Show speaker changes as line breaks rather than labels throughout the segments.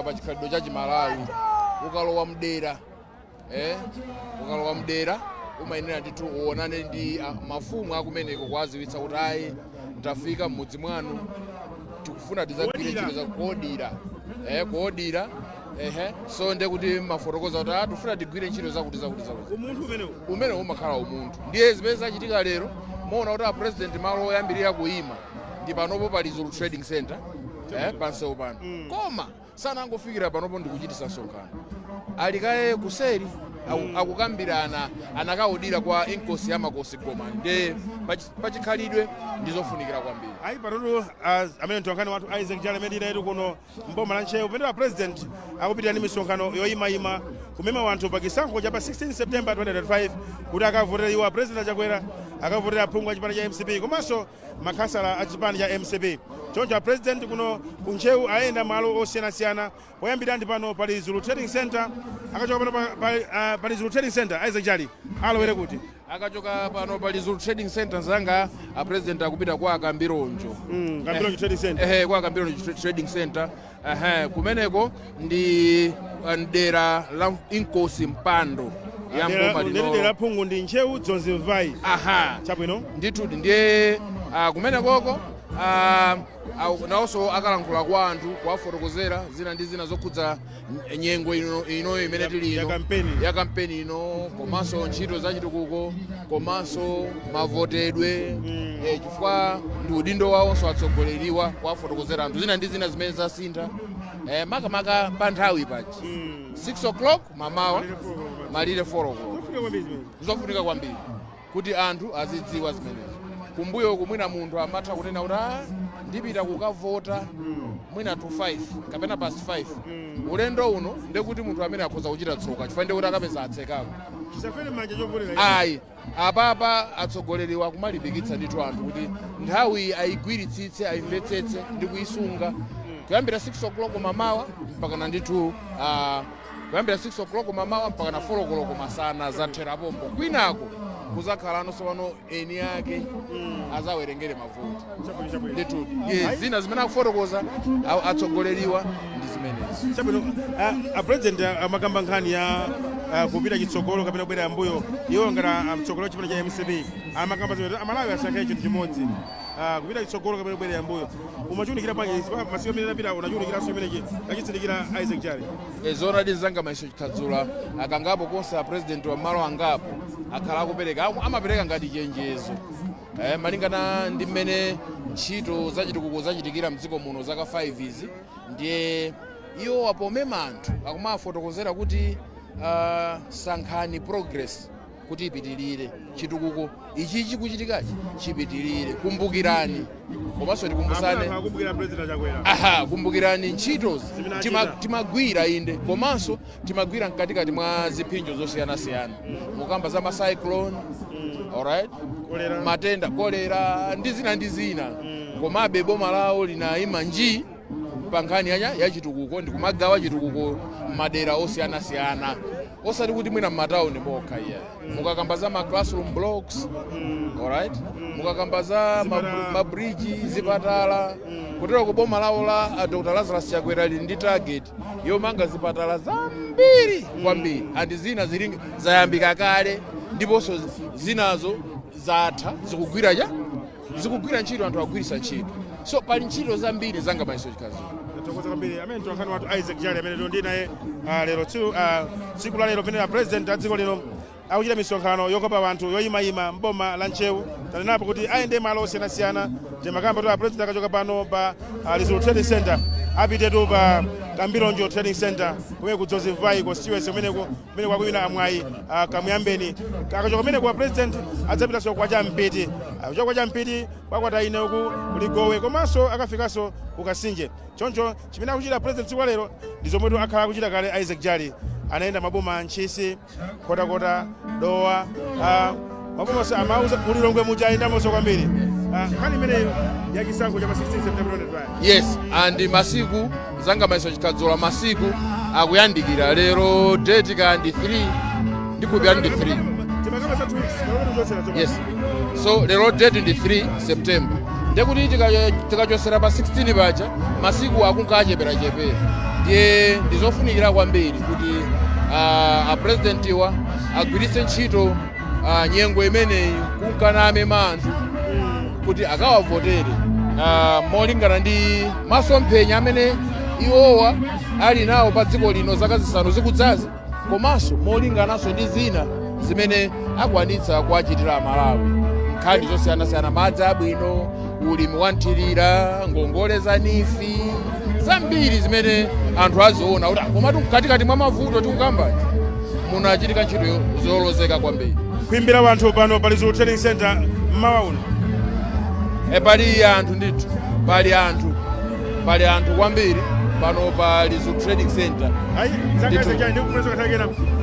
pachikhalidwe cha Malawi ukalowa mdera ukalowa mdera umayenera ndithu uonane ndi mafumu akumeneko kuwaziwitsa kuti ayi tafika mmudzi mwanu tikufuna tizagwire ntchito za kuodira so nde kuti mafotokoza kuti tufuna tigwire ntchito zakuti
umunthu
umene umakhala umunthu ndiye zimene zachitika lero muona kuti president malo oyambirira kuima ndi panopo pa Lizulu Trading Center pansewu pano koma sanangofikira panopo ndikuchitisa msonkhano alikaye kuseri akukambirana anakaudira kwa inkosi ya makosi koma nde pachikhalidwe ndizofunikira kwambiri
ayi panoto amene msonkhano wathu Isaac Jale medina yetu kuno mboma la Ntcheu pamene president akupitira ndi misonkhano yoyimayima kumema wanthu pa chisankho cha pa 16 September 2025 kuti akavotera iwo president Achakwera akavotera aphungu a chipani cha MCP komanso makhansala a chipani cha MCP choncho president kuno ku Ntcheu ayenda malo osiyanasiyana poyambira ndi pano pa Lizulu Trading Center akachoka pano pa Lizulu Trading Center Isaac Jale alowere kuti
akachoka pano pa Lizulu Trading Center zanga president akupita kwa Kambironjo
Kambironjo Trading Center
kwa Kambironjo Trading Center kumeneko ndi ndera la inkosi mpando
ndera phungu ndi Ntcheu Zomwe chabwino
ndithu ndiye kumenekoko nawonso akalankhula kwa anthu kuwafotokozera zina ndi zina zokhudza nyengo ino imene tili ino ya kampeni ino komanso ntchito zachitukuko komanso mavotedwe chifukwa ndi udindo wawonso atsogoleriwa kuwafotokozera anthu zina ndi zina zimene zasintha makamaka pa nthawi pachi 6 o'clock mamawa malire 4 o'clock zofunika kwambiri kuti anthu azidziwa zimenezo kumbuyo kumwina munthu amatha kunena kuti ndipita kukavota mwina to 5 kapena past 5 ulendo uno ndekuti munthu amene akhoza kuchita tsoka chifukwa ndikuti akapeza atsekako ayi apapa atsogoleriwa kumalimbikitsa ndithu anthu kuti nthawi ayigwiritsitse ayimvetsetse ndi kuyisunga kuyambira 6 o'clock mamawa mpakana ndithu kuyambira 6 o'clock mamawa mpakana 4 o'clock masana zatherapombo kwinako kuzakhala sopano eni yake azawerengere mavoti ndithu zina zimene akufotokoza atsogoleriwa ndi zimenezi
chabwino president amakamba nkhani ya kupita chitsogolo kapena kubwera mbuyo iwo ngati mtsogolo chipani cha MCP amakamba zoti Malawi asankhe chinthu chimodzi kupita chitsogolo kapena kubwera mbuyo umachiunikira panje masiku amene anapita unachiunikiranso imenechi achitsindikira Isaac Jale
zona dinzanga maiso chikhadzula akangapo konse president wa malo angapo akhala akupereka amapereka ngati chenjezo malingana ndi mmene ntchito zachitukuko zachitikira mdziko muno zaka 5 izi ndiye iwo apomema anthu akumafotokozera kuti sankhani progress kuti ipitirire chitukuko ichi chikuchitikachi chipitirire kumbukirani komanso tikumbusane kumbukirani ntchitozi timagwira inde komanso timagwira mkatikati mwa ziphinjo zosiyanasiyana mukamba za macyclone alright matenda kolera ndi zina komabe boma lawo linayima njii pa nkhani ya chitukuko ndi kumagawa chitukuko m'madera osiyanasiyana osati kuti mwina m'matawuni mokha mukakamba za ma classroom blocks alright mukakamba za mabridge zipatala kutero ku boma lawo la Dr. Lazarus Chakwera lili ndi target yomanga zipatala zambiri kwambiri andi zina zili zayambika kale ndiponso zinazo zatha zikugwira ntchito anthu agwirisa ntchito so pali ntchito zambiri zanga maiso chikazula
tokoza kwambiri amene msonkhano wathu Isaac Jale amene ndi naye lero tsiku la lero pamene president a dziko lino akuchita misonkhano yokopa anthu yoyimayima mboma la Ntcheu tanenapo kuti ayende malo osiyanasiyana temakamba kuti president akachoka pano pa Lizulu Trading Center apitetu pa Kambironjo Trading Center kumene ku Zomwe constituency kumeneko kwakuwina amwayi kamuyambeni akachoka kumene kwa president adzapitanso kwa Champiti akuchoka kwa Champiti kwakwata ine uku kuligowe komanso akafikanso kukasinje choncho chimene akuchita president tsiku lero ndi zomwetu akhala akuchita kale Isaac Jale anayenda maboma Ntchisi kotakota Dowa maboma amauza kulilongwe muja ayendamonso kwambiri nkhani imeneyo ya chisankho cha 16 September 2025
yes and masiku zanga maiso chikhadzula masiku akuyandikira lero date kandi 3 ndikupya ndi 3 yes so lero date ndi 3 September ndekuti tikachosera pa 16 paja masiku akunkachepera ndiye ndizofunikira kwambiri kuti apresidentiwa agwiritse ntchito nyengo imeneyi kunkaname anthu kuti akawavotere molingana ndi masomphenya amene iwowa ali nawo pa dziko lino zaka zisanu zikudzazi, komanso molingananso ndi zina zimene akwanitsa kuwachitira Malawi, nkhani zosiyanasiyana, madzi abwino, ulimi wa nthirira, ngongole za nifi, zambiri zimene anthu aziona kuti komatu mkatikati mwa mavuto tikukamba munachitika ntchito zolozeka kwambiri.
Kuimbira wanthu pano pa Lizulu Training Center mmawa uno
pali anthu ndithu, pali anthu kwambiri pano pa Lizulu Training Center.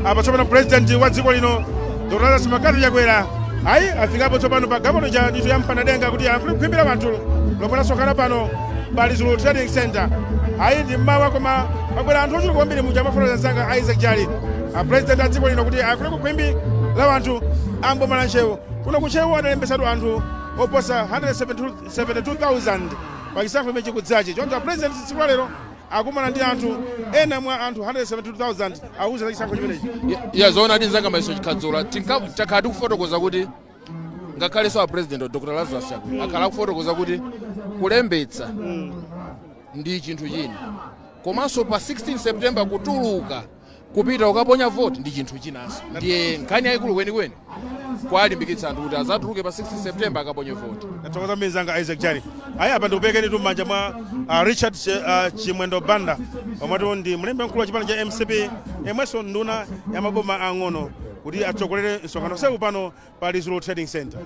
Apa tsopano president wa dziko lino Dr. Achakwera afikapo tsopano pa gamoto ja ndithu ya mpanadenga kuti akuimbira wanthu lomwe asonkhana pano pa Lizulu Training Center. Ndi mmawa koma pabwera anthu ochuluka kwambiri muja mafotokoza zanga Isaac Jali president a dziko lino kuti akule kukhwimbi la wanthu amboma la Ntcheu. Kuno ku Ntcheu adalembesatu anthu oposa 172,000 pa chisankho imene chikudzachi. Choncho president tsiku lero akumana ndi anthu ena mwa anthu 172,000 auza za chisankho chimenechi.
Zoona adi nzanga maiso chikhadzula takhala tikufotokoza kuti ngakhale sawa president Dr. Lazarus Chakwera akhala kufotokoza kuti kulembetsa ndi chinthu china, komanso pa 16 September kutuluka kupita ukaponya vote ndi chinthu chinanso. Ndiye nkhani yayikulu kwenikweni kwalimbikitsa anthu kuti azatuluke pa 16 September akaponye vote.
Nathokoza mzanga Isaac Jali. Apa ndikupekeni tu m'manja mwa Richard Chimwendo Banda omwe ndi mlembi mkulu wa chipani cha MCP yemwenso nduna ya maboma ang'ono kuti atsogolere msonkhano sewu pano pa Lizulu Trading Center.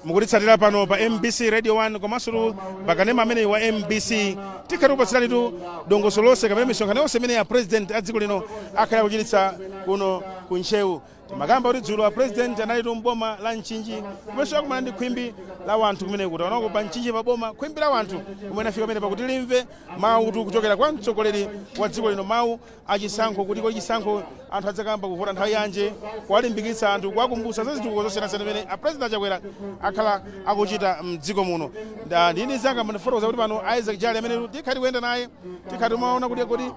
Mukutitsatira pano pa MBC Radio 1 komanso pakanema amene wa MBC tikhati kupatsirani tu dongosolo lonse kamene misonkhano yonse imene ya president a dziko lino akhala kuchititsa kuno ku Ntcheu. Timakamba kuti dzulo a president anali mboma la Nchinji kumenso akumana ndi khwimbi la wanthu kumene kuti wanako pa Nchinji pa boma khwimbi la wanthu kumene afika pamene pakuti limve mawu kuchokera kwa mtsogoleri wa dziko lino, mawu achisankho kuti kwa chisankho anthu adzakamba kuvota nthawi yanje, kuwalimbikitsa anthu kuwakumbutsa za zitukuko zosiyanasiyana zimene a president Achakwera akhala akuchita mdziko muno. Ndini zanga ndifotokoza kuti pano Isaac Jali amene tikhati kuyenda naye tikhati maona kuti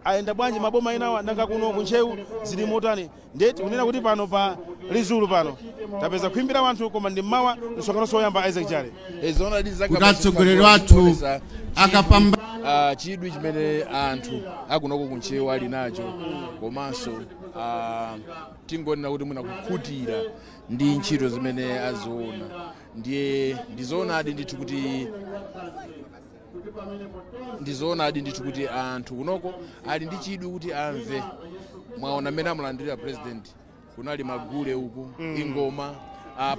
ayenda bwanji maboma enawa nanga kuno ku Ntcheu zili motani. Ndeti kunena kuti pano pa Lizulu pano tapeza kuimbira wanthu koma ndi mmawa msonkhano soyamba Isaac Jali.
Kuti atsogoleri wathu akapamba
chidwi chimene anthu akunoko ku Ntcheu ali nacho, komanso tingonena kuti muna kukhutira ndi ntchito zimene aziona. Ndiye ndizoonadi ndithu kuti anthu kunoko ali ndi chidwi kuti amve. Mwaona mmene amulandirira president, kunali magule uku ingoma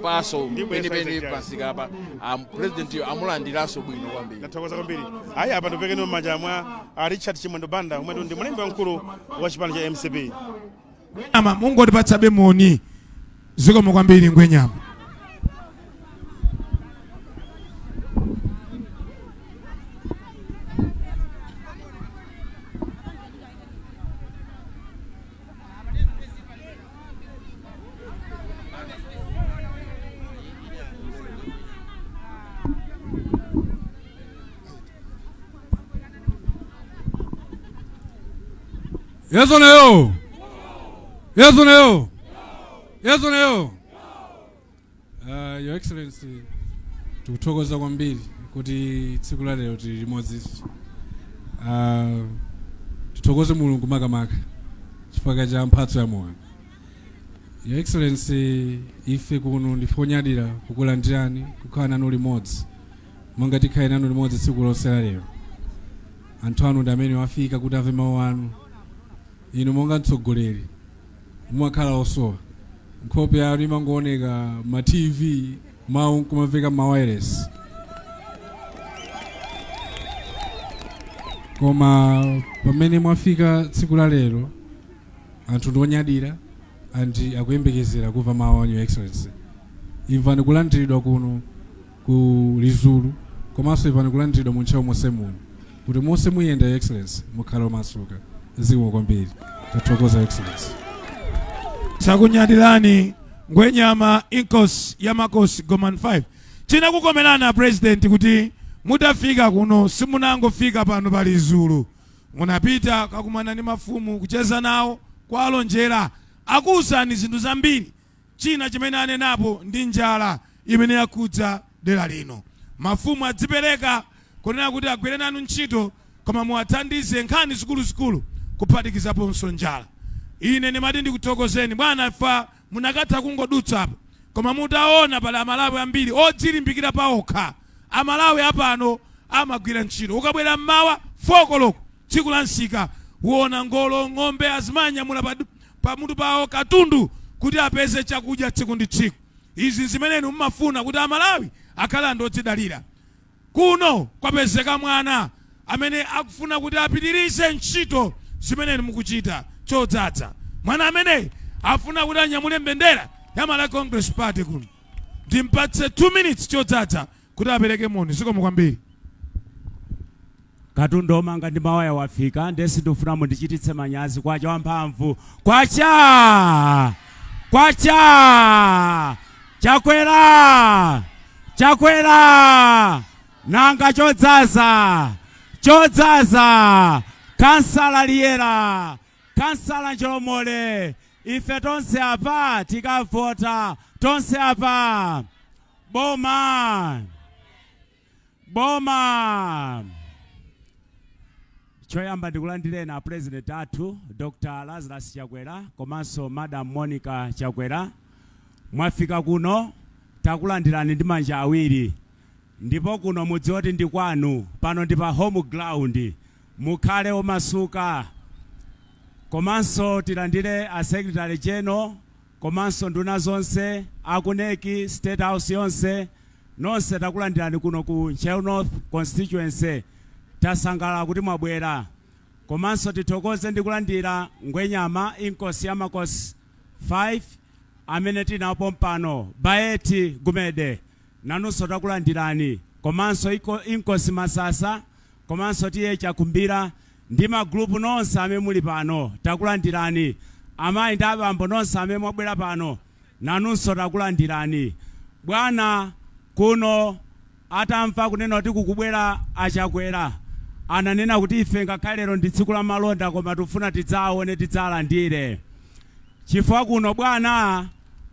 paso penipeni pasika apa president amulandiranso bwino kwambiri.
Nathokoza kwambiri. Apa ndipekeni m'manja mwa Richard Chimwendo Banda umene ndi mlembi wamkulu wa chipani cha MCP.
Mungotipatsabe moni zikomo kwambiri ngwenyama. Yes or no? Yes or no? Yes or no? Your Excellency, tukuthokoza kwambiri kuti tsiku la lero tili limodzi. Tuthokoze Mulungu makamaka chifukwa cha mphatso ya moyo. Your Excellency, ife kuno ndifonyadira kukulandirani kukhala nanu limodzi monga tikhale nanu limodzi tsiku lonse la lero. Anthu anu ndi amene wafika kuti amve mawu anu. Inu monga mtsogoleri mumakhala osowa, nkhope yanu imangooneka ma TV, mawu kumamveka ma wireless. Koma pamene mwafika tsiku la lero anthu ndionyadira andi akuyembekezera kuva mawu a Your Excellency. Imvani kulandiridwa kuno ku Lizulu komanso imvani kulandiridwa mu Ntcheu monse muno kuti monse muyenda Your Excellency mukhale omasuka. Zikomo kwambiri. Tathokoza Your Excellency.
Sakunyadirani ngwenyama inkosi yamakosi Goman 5 china kukomelana president kuti mutafika kuno simunangofika pano pa Lizulu, munapita kakumana ni mafumu kucheza nawo kwalonjera akuuzani zinthu zambiri. China chimene anenapo ndi njala imene yakudza dera lino. Mafumu adzipereka kunena kuti agwire nanu ntchito koma muwathandize nkhani zikuluzikulu kuphatikizaponso njala. Ine ndimati ndikuthokozeni bwana fa munakatha kungodutsa apo koma mutaona pala Amalawi ambiri odzilimbikira paokha. Amalawi apano amagwira ntchito. Ukabwera mmawa 4 koloko tsiku la nsika uona ngolo ng'ombe azimanyamula pamutu pawo katundu kuti apeze chakudya tsiku ndi tsiku. Izi zimeneni mumafuna kuti Amalawi akhala ndodzidalira. Kuno kwapezeka mwana amene akufuna kuti apitirize ntchito zimeneni mukuchita chodzaza. Mwana amene afuna kuti anyamule mbendera ya Malawi Congress Party kuno. Ndimpatse 2 minutes chodzaza kuti apereke moni. Zikomo kwambiri.
Katundu omanga ndi mawaya wafika ndesi ndifuna mundichititse manyazi kwacha wamphamvu. Kwacha! Kwacha! Chakwera! Chakwera! Nanga chodzaza! Chodzaza! Kansala Liera! Kansala Njolomole! Ife tonse apa tikavota tonse apa. Boma! Boma! Choyamba ndikulandire na president athu Dr. Lazarus Chakwera komanso Madam Monica Chakwera. Mwafika kuno takulandirani ndi manja awiri. Ndipo kuno mudzioti ndi kwanu, pano ndi pa home ground. Mukhale omasuka. Komanso tilandire a Secretary General komanso nduna zonse akuneki State House yonse nonse takulandirani kuno ku Ntcheu North constituency. Tasangala kuti mwabwera. Komanso tithokoze ndikulandira ngwenyama inkosi yamakosi 5 amene tinapo mpano Baeti Gumede nanunso takulandirani. Komanso inkosi Masasa komanso tiye Chakumbira ndi magrupu nonse amene muli pano takulandirani. Amayi ndi abambo nonse amene mwabwera pano nanunso takulandirani. Bwana kuno atamva kunena kuti kukubwera Achakwera ananena kuti ife ngakhale lero ndi tsiku la malonda koma tufuna tidzaone tidzalandire. Chifukwa kuno bwana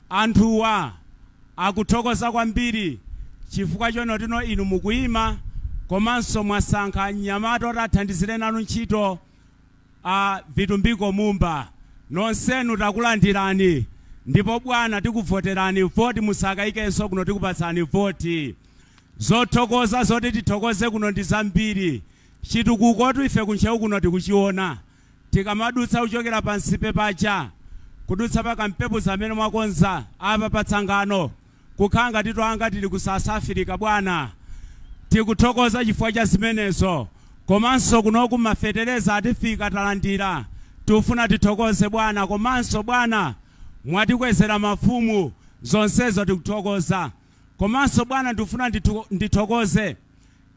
anthuwa akuthokoza kwambiri chifukwa chono tino inu mukuyima komanso mwasankha Nyamata otathandizire nanu ntchito Vitumbiko Mumba. Nonsenu takulandirani ndipo bwana tikuvoterani voti musakaikenso kuno tikupatsani voti. Zothokoza zoti tithokoze kuno ndi zambiri. Chitukuko ife kuNtcheu kuno tikuchiona. Tikamadutsa uchokera pansipe pacha kudutsa pa kampepu zamene mwakonza apa patsangano kukhanga titoanga tili ku South Africa bwana. Tikuthokoza chifukwa cha zimenezo. Komanso kunoku mafetereza atifika talandira. Tufuna tithokoze bwana. Komanso bwana mwatikwezera mafumu zonsezo tikuthokoza. Komanso bwana ndifuna ndithokoze.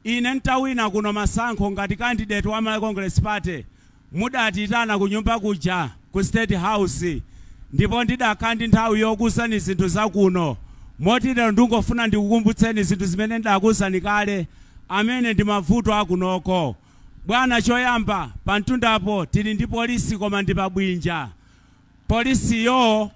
Ine ntawina kuno masankho ngati candidate wa Malawi Congress Party mudatitana ku nyumba kuja ku State House. Ndipo ndidakhala ndi nthawi yokuuzani zinthu zakuno. Moti lero ndingofuna ndikukumbutseni zinthu zimene ndakuuzani kale amene ndi mavuto akunoko. Bwana choyamba pa mtundapo tili ndi polisi koma ndi pabwinja. Polisi yo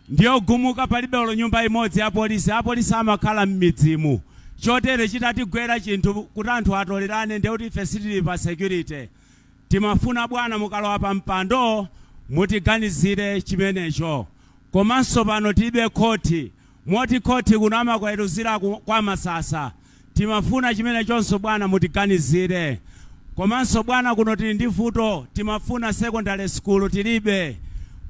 ndiyo gumuka palibe olo nyumba imodzi ya polisi. Apolisi amakhala m'midzimu. Chotere chitatigwera chinthu kuti anthu atolerane ndiye kuti ife sitili pa security. Timafuna bwana mukalowa pa mpando mutiganizire chimenecho. Komanso pano tilibe khoti. Moti khoti kuno amakweruzira kwa Masasa. Timafuna chimenechonso bwana mutiganizire. Komanso bwana kuno tili ndi vuto timafuna secondary school tilibe.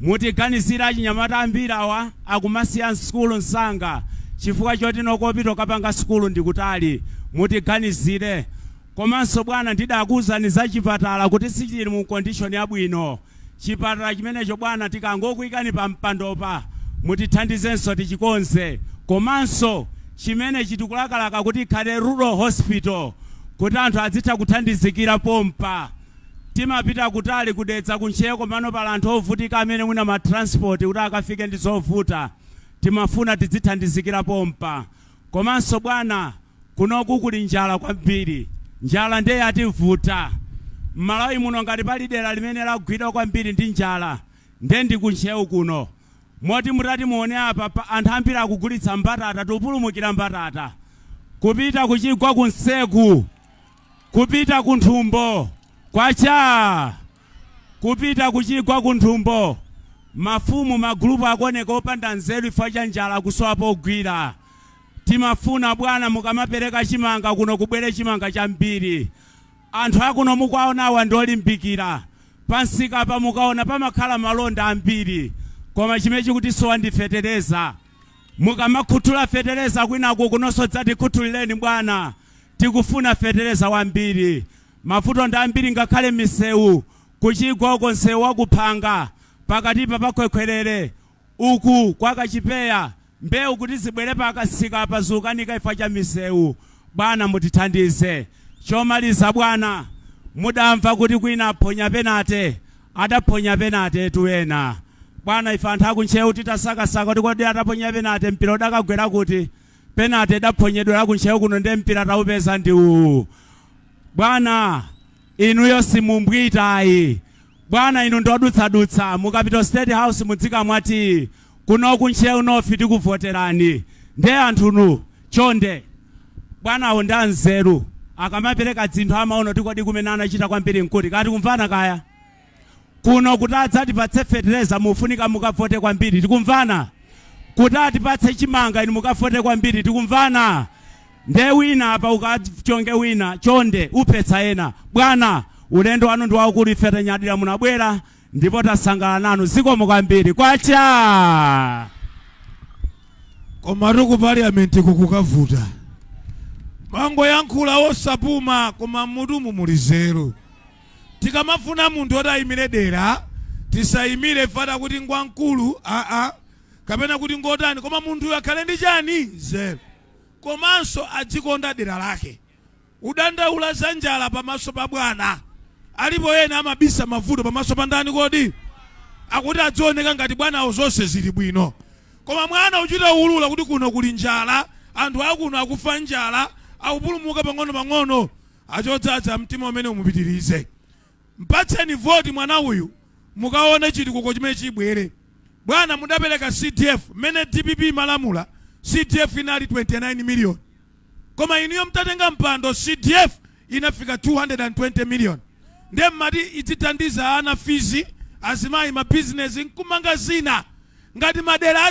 Mutiganizira Chinyamata ambiri awa akumasiya school Nsanga. Chifukwa choti nokopito kapanga school ndikutali. Mutiganizire. Komanso bwana ndidakuuzani za chipatala kuti sichili mu condition yabwino. chipatala chimenecho bwana tikangokuyikani pa mpandopa mutithandizenso tichikonze, komanso chimene chitikulakalaka kuti ikhale rural hospital kuti anthu azitha kuthandizikira pompa. Timapita kutali kudetsa kuncheko komano pala anthu ovutika amene mwina ma transport kuti akafike ndi zovuta, timafuna tizithandizikira pompa. Komanso bwana kunoku kuli njala kwambiri, njala ndiye yativuta. Malawi muno ngati pali dera limene lagwidwa kwambiri ndi njala ndi ku Ntcheu kuno. Moti mutati muone apa anthu ambiri akugulitsa mbatata, tupulumukira mbatata kupita kuchigwa kunseku, kupita kunthumbo kwacha, kupita kuchigwa kunthumbo. Mafumu magrupu akoneka opanda nzeru ifa cha njala kusowapo ogwira. Timafuna bwana mukamapereka chimanga kuno kubwere chimanga chambiri. Anthu akuno mukaonawa ndi olimbikira, pansika pa mukaona pamakhala malonda ambiri, koma chimechi kuti sowa ndi fetereza. Mukamakhuthula fetereza kwinako kunonso dzatikuthulireni bwana, tikufuna fetereza wambiri. Mafuto ndi ambiri ngakhale misewu, kuchigwa uko nsewu wakuphanga, pakatipa pakhwekhwerere, uku kwa kachipeya, mbewu kuti zibwere pakasika pazukanika ifa cha misewu. Bwana mutithandize. Chomaliza bwana, mudamva kuti kwina aphonya penate, adaphonya penate tuwena. Bwana ife anthu aku Ntcheu titasakasaka kuti kodi ataphonya penate mpira udakagwera kuti penate daphonyedwera ku Ntcheu kuno ndi mpira taupeza ndi uwu. Bwana inuyo simumbwitayi. Bwana inu ndodutsa mukapita State House mudzika mwati kuno ku Ntcheu nofi tikuvoterani. Ndiye anthunu chonde bwana awo nda nzeru akamapereka dzinthu amaono tikodi kumene anachita kwambiri nkuti kati kumvana kaya kuno kuti adzatipatse fetereza mufunika mukavote kwambiri tikumvana, kuti atipatse chimanga inu mukavote kwambiri tikumvana. Nde wina apa ukachonge wina chonde uphetsa ena. Bwana ulendo wanu ndi waukulu, ife tanyadira munabwera ndipo tasangala nanu, zikomo kwambiri kwacha.
Koma ku parliament kukukavuta mango yankhula osapuma koma mudumu muli zero. Tikamafuna munthu otayimire dera tisayimire fada kuti ngwankulu kapena kuti ngotani, koma munthu akhale ndi chani zero. Komanso adzikonda dera lake. Udandaula za njala pamaso pa bwana, alipo ena amabisa mavuto pamaso pa ndani kodi akuti adzioneka ngati bwana zonse zili bwino, koma mwana uchita ulula kuti kuno kuli njala, anthu akuno akufa njala, akupulumuka pang'ono achodzaza mtima umene umupitirize. Mpatseni voti mwana uyu mukaone chitukuko chimene chibwere. Bwana mudapereka CDF mene DPP malamula CDF inali 29 million, koma iniyo mtatenga mpando CDF inafika 220 million. Ndiye mmati idzithandiza ana fizi, azimayi ma business nkumanga zina ngati madera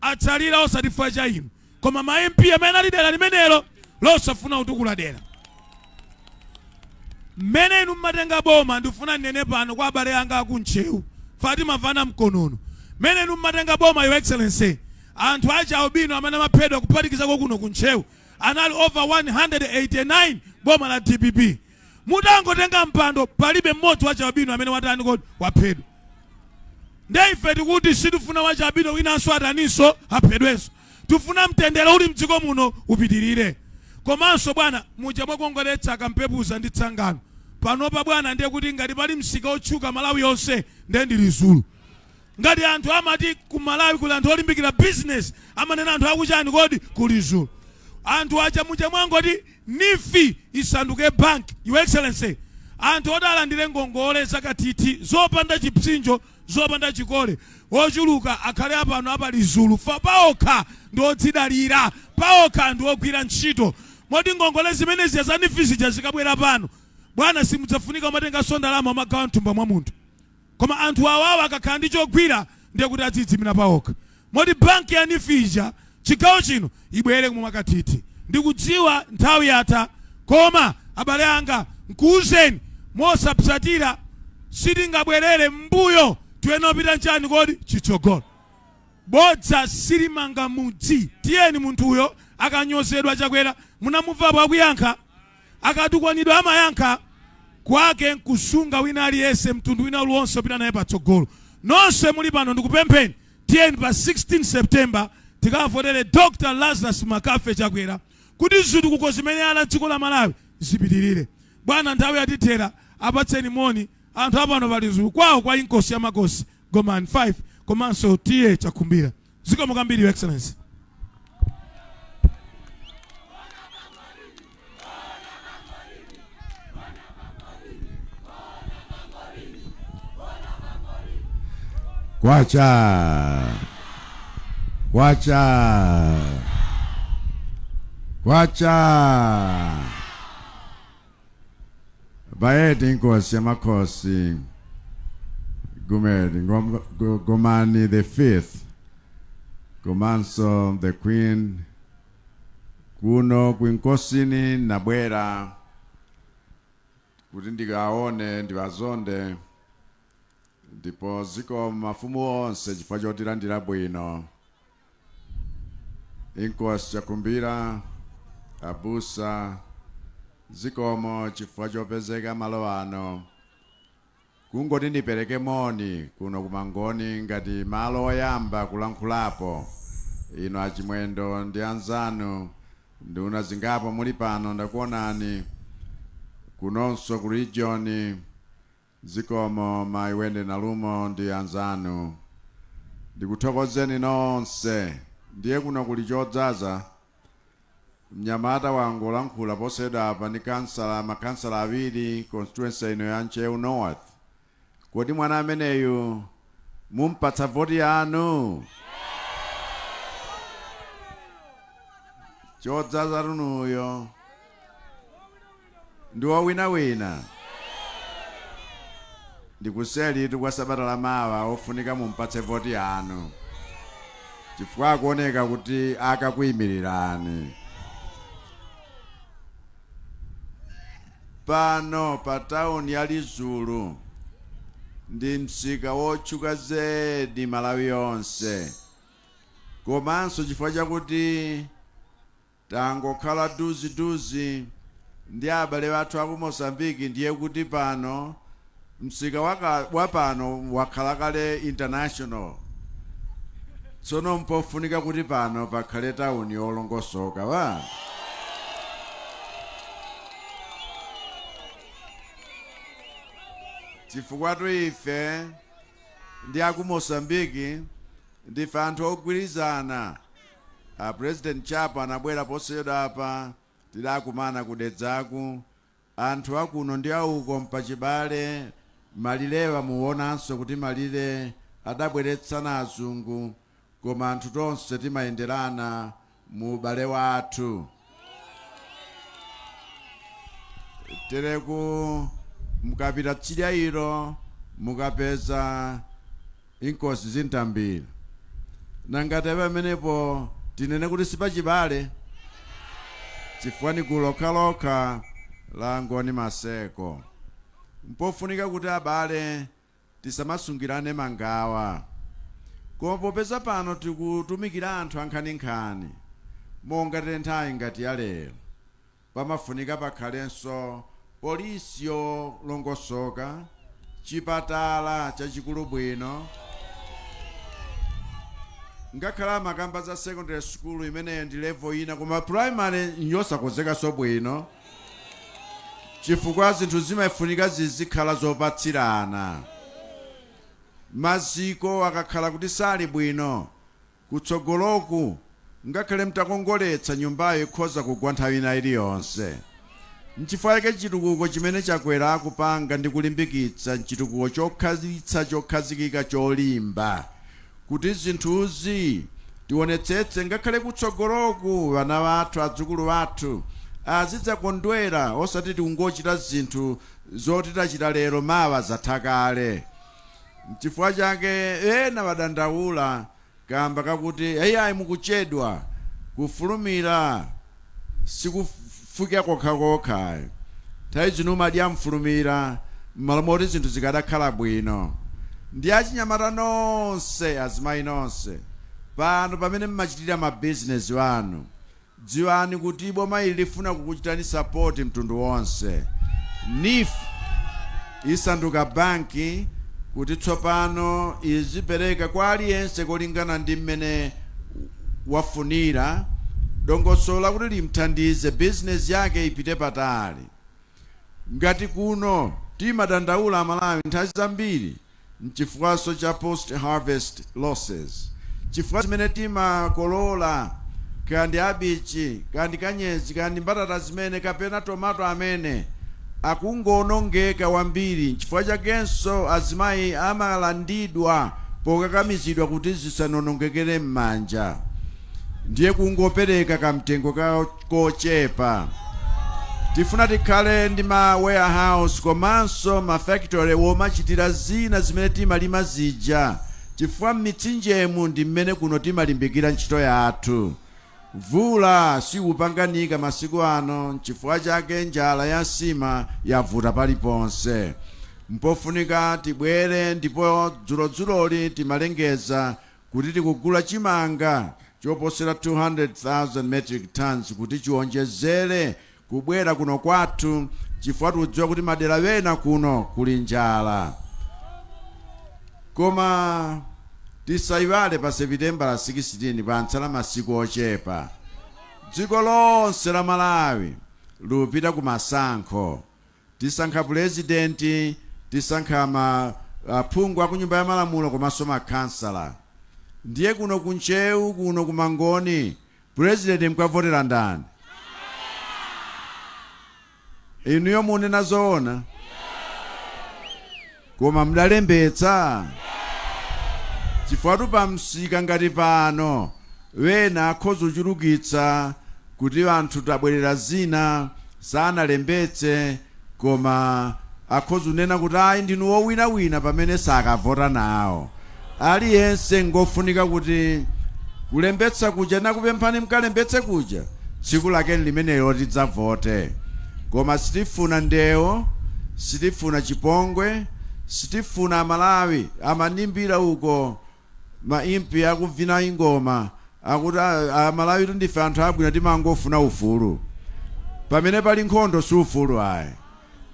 atsalira osatifa cha inu, koma ma MP amene ali dera limenelo losafuna utukula dera. Mmene inu mmatenga boma ndifuna nene pano kwa abale anga aku Ntcheu Fatima Vana Mkonono. Mmene inu mmatenga boma your excellency, anthu acha obino amene maphedwa kuphatikiza kuno ku Ntcheu anali over 189 boma la DPP. Mutangotenga mpando palibe mmodzi wacha obino amene watani kodi waphedwa. Ndiye ife tikuti sitifuna wacha obino winanso ataninso aphedwenso. Tufuna mtendere uli mdziko muno upitirire. Komanso bwana muja mwakongoletsa kampepuza ndi tsangano panopa bwana, ndiye kuti ngati pali msika otchuka Malawi yonse ndiye ndi Lizulu. Ngati anthu amati ku Malawi kuli anthu olimbikira business, amanena anthu akuchani kodi ku Lizulu. Anthu acha muja mwangoti nifi isanduke bank your excellency, anthu odalandire ngongole zakatiti zopanda chipsinjo zopanda chikole ochuluka akhale apano apa Lizulu fa paokha ndi odzidalira, paokha ndi ogwira ntchito. Moti ngongole zimenezi yazanifi zikabwera pano bwana simudzafunika umatenga ndalama magawa mthumba mwa munthu, koma anthu awawa akakhala ndi chogwira ndiye kuti adzidzimira paokha. Moti banki ya nifija chigawo chino ibwere kumakatiti. Ndikudziwa nthawi yatha, koma abale anga nkuuzeni mosapsatira sitingabwerere mbuyo, tiyenopita nchani kodi chitsogolo. Bodza silimanga mudzi. Tiyeni munthu uyo akanyozedwa Achakwera munamuvapo akuyankha, akatukwanidwa amayankha, kwake nkusunga wina aliyense mtundu wina uliwonse opita naye patsogolo. Nonse muli pano ndikupempheni tiyeni pa 16 September tikavotere Dr. Lazarus Makafe Chakwera kuti zitukuko zimene ala dziko la Malawi zipitirire. Bwana nthawi yatithera apatseni moni anthu apano pa Lizulu kwawo kwa inkosi ya makosi Goman 5 komanso tiye Chakumbira. Zikomo kwambiri Your Excellency.
Kwacha Baeti inkosi ya makosi Gomani the 5th komanso the Queen kuno kwinkosini nabwera kuti ndikaone ndivazonde ndipo ziko mafumu onse chifukwa chotilandira bwino. Inkosi Chakumbira abusa zikomo chifukwa chopezeka malo ano kungoti ndipereke moni kuno kumangoni ngati malo oyamba kulankhulapo ino achimwendo ndi anzanu nduna zingapo muli pano ndakuonani kunonso ku region zikomo maiwende nalumo ndi anzanu ndikuthokozeni nonse. Ndiye kuno kuli chodzaza mnyamata wangu Alankhula poseda apa ni makansala awiri constituency ino ya Ntcheu North. Kodi mwana ameneyu mumpatsa voti yanu? Chodzaza runuyo ndiwo wina ndikuseli kwa sabata la mawa ofunika mumpatse voti yanu chifukwa kuoneka kuti akakuyimirirani. Pano pa town ya Lizulu ndi msika wotchuka zedi Malawi yonse komanso chifukwa chakuti tangokhala duzi ndi abale bathu aku Mozambique ndiye kuti pano msika wa pano wakhala kale international. Tsono mpofunika kuti pano pakhale town yolongosoka wa. Chifukwa ife ndi aku Mozambique ndife anthu ogwirizana. President Chapa anabwera poseda apa tidakumana kudedzaku anthu akuno ndi auko mpachibale malilewa muonanso kuti malire adabweretsana azungu koma anthu tonse timayenderana mu ubale wathu. Tereku mukapita tsidya ilo mukapeza inkosi zintambira nangati pamenepo tinene kuti sipachibale chifukwa ni kulokha langoni maseko. Mpofunika kuti abale tisamasungirane mangawa koma popeza pano tikutumikira anthu ankhaninkhani monga tenthawi ngati ya lero pamafunika pakhalenso polisi yolongosoka, chipatala chachikulu bwino, ngakhala makamba za secondary school imene ndi level ina koma primary yosakonzeka so bwino chifukwa zinthu zimafunika zizikhala zopatsirana. Maziko akakhala kuti sali bwino kutsogoloku ngakhale mtakongoletsa nyumbayo ikhoza kugwa nthawi ina iliyonse. Nchifukwa chake chitukuko chimene Chakwera akupanga ndi kulimbikitsa chitukuko chokhazikika cholimba kuti zinthuzi tionetsetse ngakhale kutsogoloku vana vathu adzukulu vathu azidzakondwera osati tikungochita zinthu zoti tachita lero mawa zatha kale. Chifukwa chake ena wadandaula kamba kakuti ayi mukuchedwa kufulumira sikufika kokha tayi zinu madya mfulumira malomoti zinthu zikadakhala bwino. Ndi achinyamata nonse azimayi nonse pano pamene mmachitira ma business wanu dziwani kuti boma ili lifuna kukuchitani support mtundu wonse. isanduka banki kuti tsopano izipereka kwa aliyense kolingana ndi mmene wafunira dongosola kuti limthandize business yake ipite patali. Ngati kuno timadandaula Malawi nthawi zambiri mchifukwaso cha post harvest losses, chifukwa zimene timakolola kandi abichi kandi kanyezi kandi mbatata zimene kapena tomato amene akungonongeka wambiri, chifukwa chakenso azimayi amalandidwa pokakamizidwa kuti zisanonongekere m'manja, ndiye kungopereka kamtengo kochepa. Tifuna tikhale ndi ma warehouse komanso ma factory womachitira zina zimene timalima zija, chifukwa m'mitsinjemu ndi mmene kuno timalimbikira ntchito yathu. Vula siupanganika masiku ano, chifukwa chake njala ya nsima yavuta paliponse. Mpofunika tibwere ndipo dzuloli timalengeza kuti tikugula chimanga choposera 200,000 metric tons kuti chiwonjezere kubwera kuno kwathu, chifukwa tudziwa kuti madera wena kuno kuli njala. Koma tisaiwale pa September 16 pantsala masiku ochepa. Dziko lonse la Malawi lupita ku masankho. Tisankha president, tisankha aphungu aku nyumba ya malamulo komanso makhansala. Ndiye kuno ku Ntcheu, kuno ku Mangoni, president mkavotera ndani? Inuyo munena zoona? Koma mdalembetsa? Chifukwa pa msika ngati pano wena akhoza kuchulukitsa kuti anthu tabwerera zina sanalembetse, koma akhoza kunena kuti ayi ndinu wowinawina pamene sakavota nawo. Aliyense ngofunika kuti kulembetsa kuja nakupemphani mkalembetse kuja tsiku lake limenelo tidzavote. Koma sitifuna ndewo, sitifuna chipongwe, sitifuna Malawi amanimbira uko maimpi akuvina ingoma akuti Malawi ndife anthu abwino timangofuna ufulu. Pamene pali nkhondo si ufulu ayi.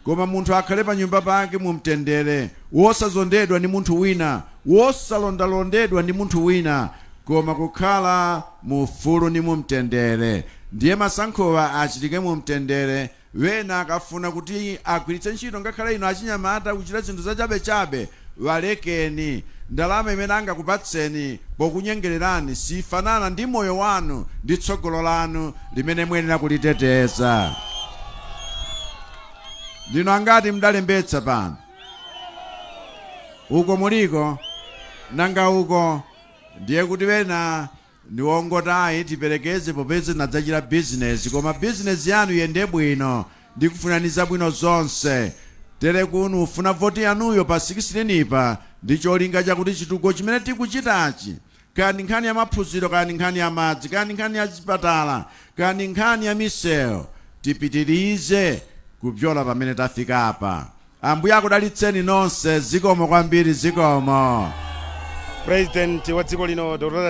Koma munthu akhale pa nyumba pake mumtendere, wosazondedwa ndi munthu wina, wosalondalondedwa ndi munthu wina, koma kukhala mufulu ndi mumtendere. Ndiye masankhowa achitike mumtendere. Wena akafuna kuti agwiritse ntchito ngakhale ino achinyamata kuchita zinthu zachabechabe, walekeni. Ndalama imene angakupatseni pokunyengererani sifanana ndi moyo wanu ndi tsogolo lanu limene muyenera kuliteteza. Ndino angati mdalembetsa pano? Uko muliko? Nanga uko? Ndiye kuti wena ndiwongotayi tiperekeze popeze nadzachita business, koma business yanu yende bwino ndi kufunaniza bwino zonse. Tere kuno ufuna voti yanuyo pa 16 pa ndi cholinga chakuti chitukuko chimene tikuchitachi, kandi nkhani ya maphunziro, kandi nkhani ya madzi, kandi nkhani ya chipatala, kandi nkhani ya misewu, tipitirize kubyola pamene tafika apa. Ambuye akudalitseni nonse. Zikomo kwambiri, zikomo.
President wa dziko lino Dr.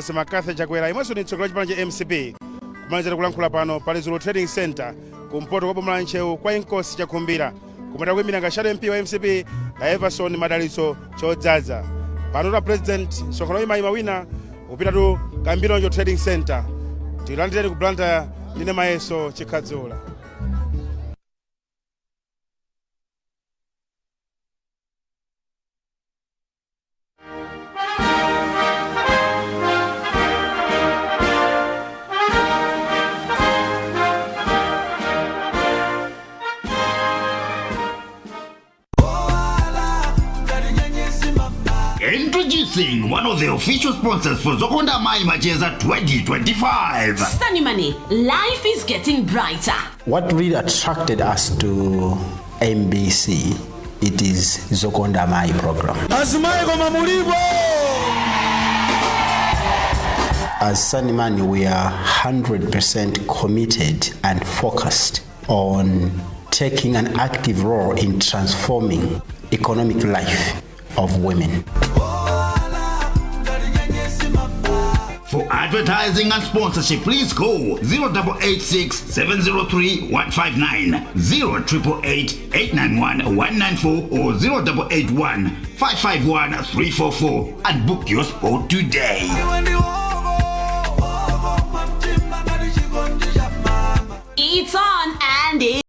Achakwera imwenso ni tsogolo chipani cha MCP kumalizira kulankhula pano pa Lizulu Trading Center kumpoto kwa boma la Ntcheu kwa inkosi chakhumbira kumata kuyimira ngashado MP wa MCP na Everson Madalitso chodzaza. Pano ta President Msonkhano ima wina upitatu Kambirionjo Trading Center tilandireni kublanta ndine Mayeso Chikhadzula.
Introducing one of the official sponsors for Zokonda Mai Macheza 2025.
Sunny Money, life is getting brighter.
What really attracted us to MBC, it is Zokonda Mai program. As Sunny Money, we are 100% committed and focused on taking an active role in transforming economic life of women.
For advertising and sponsorship, please call 0886 703 159, 0888 891 194 or 0881 551 344 and book your spot today.
It's on and